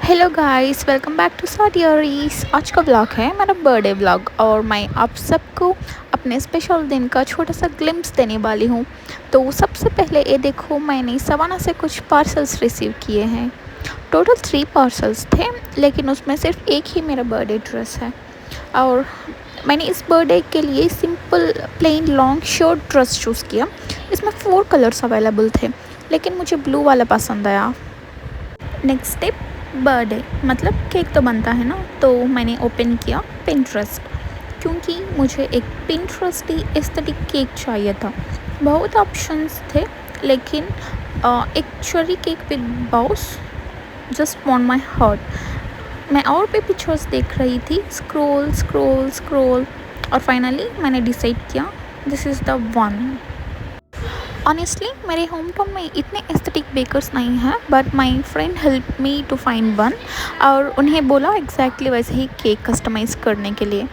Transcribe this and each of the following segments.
Hello guys, welcome back to साडियरीज। आज का व्लॉग है मेरा बर्थडे व्लॉग और मैं आप सबको अपने स्पेशल दिन का छोटा सा ग्लिम्स देने वाली हूँ। तो सबसे पहले ये देखो, मैंने सवाना से कुछ पार्सल्स रिसीव किए हैं। टोटल 3 पार्सल्स थे, लेकिन उसमें सिर्फ एक ही मेरा बर्थडे ड्रेस है। और मैंने इस बर्थडे के लिए simple plain long shirt dress choose किया। इसमें 4 कलर्स अवेलेबल थे, लेकिन मुझे ब्लू वाला पसंद आया। नेक्स्ट स्टेप, बर्थडे मतलब केक तो बनता है ना। तो मैंने ओपन किया पिंटरेस्ट, क्योंकि मुझे एक पिंटरेस्टी एस्थेटिक केक चाहिए था। बहुत ऑप्शंस थे, लेकिन एक cherry cake with bows just won my heart. मैं और भी पिक्चर्स देख रही थी, स्क्रॉल स्क्रॉल स्क्रॉल, और फाइनली मैंने डिसाइड किया this is the one. Honestly मेरे होम टाउन में इतने एस्थेटिक बेकर्स नहीं हैं, but my friend help me to find one, और उन्हें बोला एग्जैक्टली वैसे ही केक कस्टमाइज़ करने के लिए।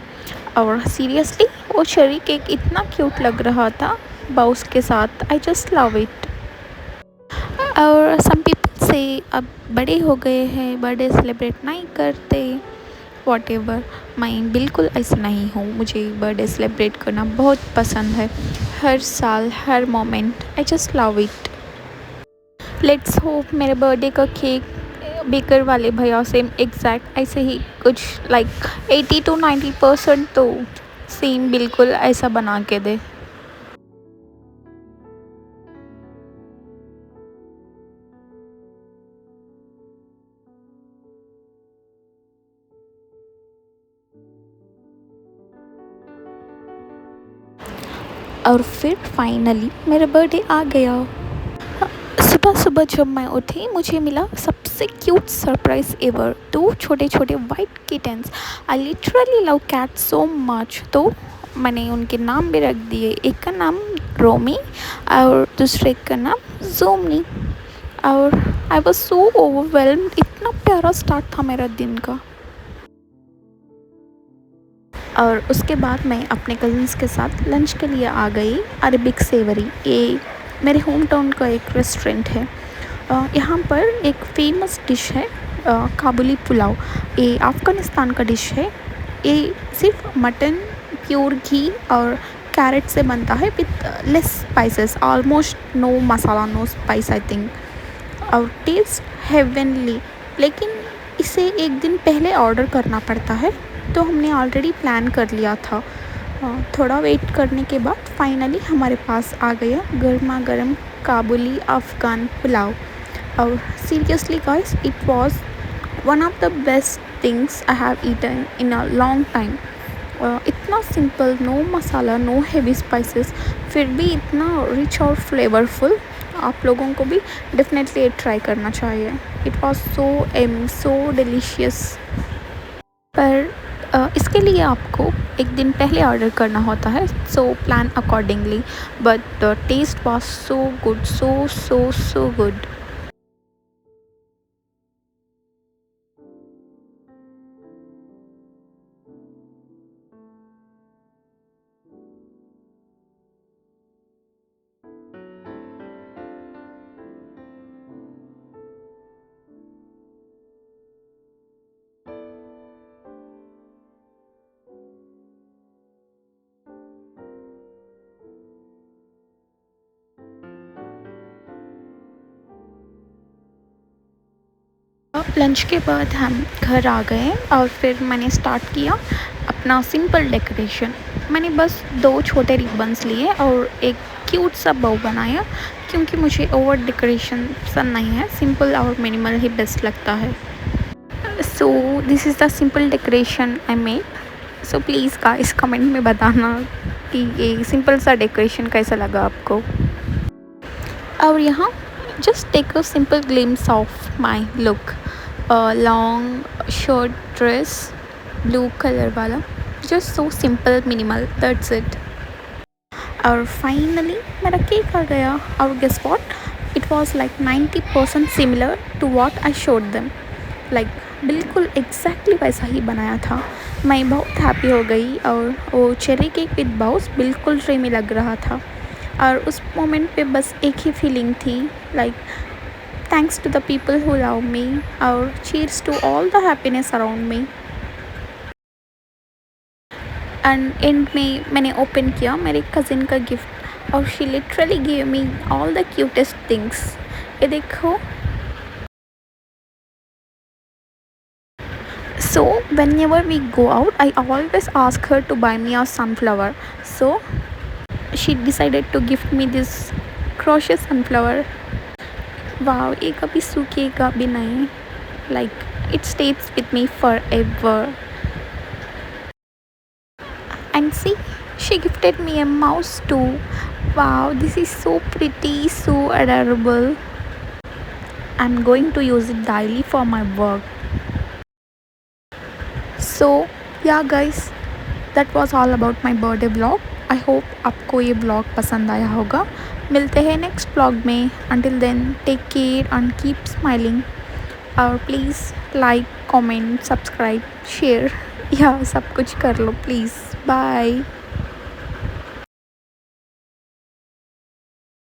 और सीरियसली वो चेरी केक इतना क्यूट लग रहा था बाउस के साथ। आई जस्ट लव इट। और सम पीपल से अब बड़े हो गए हैं, बर्थडे सेलिब्रेट नहीं करते, वॉट एवर। मैं बिल्कुल ऐसा नहीं हूँ। मुझे बर्थडे सेलिब्रेट करना बहुत पसंद है, हर साल हर moment. I just love it. Let's hope मेरे बर्थडे का केक बेकर वाले भैया सेम एग्जैक्ट ऐसे ही कुछ लाइक 80 to 90% तो सेम बिल्कुल ऐसा बना के दे। और फिर फाइनली मेरा बर्थडे आ गया। सुबह सुबह जब मैं उठी, मुझे मिला सबसे क्यूट सरप्राइज एवर, 2 छोटे छोटे white kittens. I literally love cat so much, तो मैंने उनके नाम भी रख दिए। एक का नाम रोमी और दूसरे का नाम जोमनी। और आई वॉज सो ओवरवेलम्ड। इतना प्यारा स्टार्ट था मेरा दिन का। और उसके बाद मैं अपने कज़न्स के साथ लंच के लिए आ गई अरबिक सेवरी। ये मेरे होम टाउन का एक रेस्टोरेंट है। यहाँ पर एक फेमस डिश है काबुली पुलाव। ये अफ़गानिस्तान का डिश है। ये सिर्फ मटन, प्योर घी और कैरेट से बनता है with less spices, almost no masala, no spice I think. और टेस्ट हेवनली, लेकिन इसे एक दिन पहले ऑर्डर करना पड़ता है, तो हमने ऑलरेडी प्लान कर लिया था। थोड़ा वेट करने के बाद फाइनली हमारे पास आ गया गर्मा गर्म काबुली अफ़गान पुलाव। और seriously guys, it was one of the best things I have eaten in a long time. इतना simple, no masala, no heavy spices, फिर भी इतना रिच और फ्लेवरफुल। आप लोगों को भी डेफिनेटली ट्राई करना चाहिए। It was so delicious. पर इसके लिए आपको एक दिन पहले ऑर्डर करना होता है, so plan accordingly. But taste was so good, so good. Lunch के बाद हम घर आ गए और फिर मैंने स्टार्ट किया अपना सिंपल डेकोरेशन। मैंने बस 2 छोटे रिबन्स लिए और एक क्यूट सा बो बनाया, क्योंकि मुझे ओवर डेकोरेशन पसंद नहीं है। सिंपल और मिनिमल ही बेस्ट लगता है। So this is the simple decoration I made. So please guys comment में बताना कि ये सिंपल सा डेकोरेशन कैसा लगा आपको। और यहाँ just take a simple glimpse of my look. Long shirt dress, blue colour वाला, just so simple, minimal, that's it. और फाइनली मेरा केक आ गया। और guess what, it was like 90% similar to what I showed them. Like बिल्कुल exactly वैसा ही बनाया था। मैं बहुत हैप्पी हो गई। और वो चेरी केक विद बाउस बिल्कुल ड्रीमी लग रहा था। और उस मोमेंट पे बस एक ही फीलिंग थी, like thanks to the people who love me, और cheers to all the happiness around me. And and में मैंने ओपन किया मेरे कज़िन का गिफ्ट और she literally give me all the cutest things. ये देखो. So whenever we go out, I always ask her to buy me a sunflower. So she decided to gift me this crochet sunflower. Wow, ये कभी सूखेगा भी नहीं. Like it stays with me forever. And see, she gifted me a mouse too. Wow, this is so pretty, so adorable. I'm going to use it daily for my work. So yeah guys, that was all about my birthday vlog. I hope आपको ये vlog पसंद आया होगा. मिलते हैं next vlog में. Until then, take care and keep smiling. और please like, comment, subscribe, share. या सब कुछ कर लो please. Bye.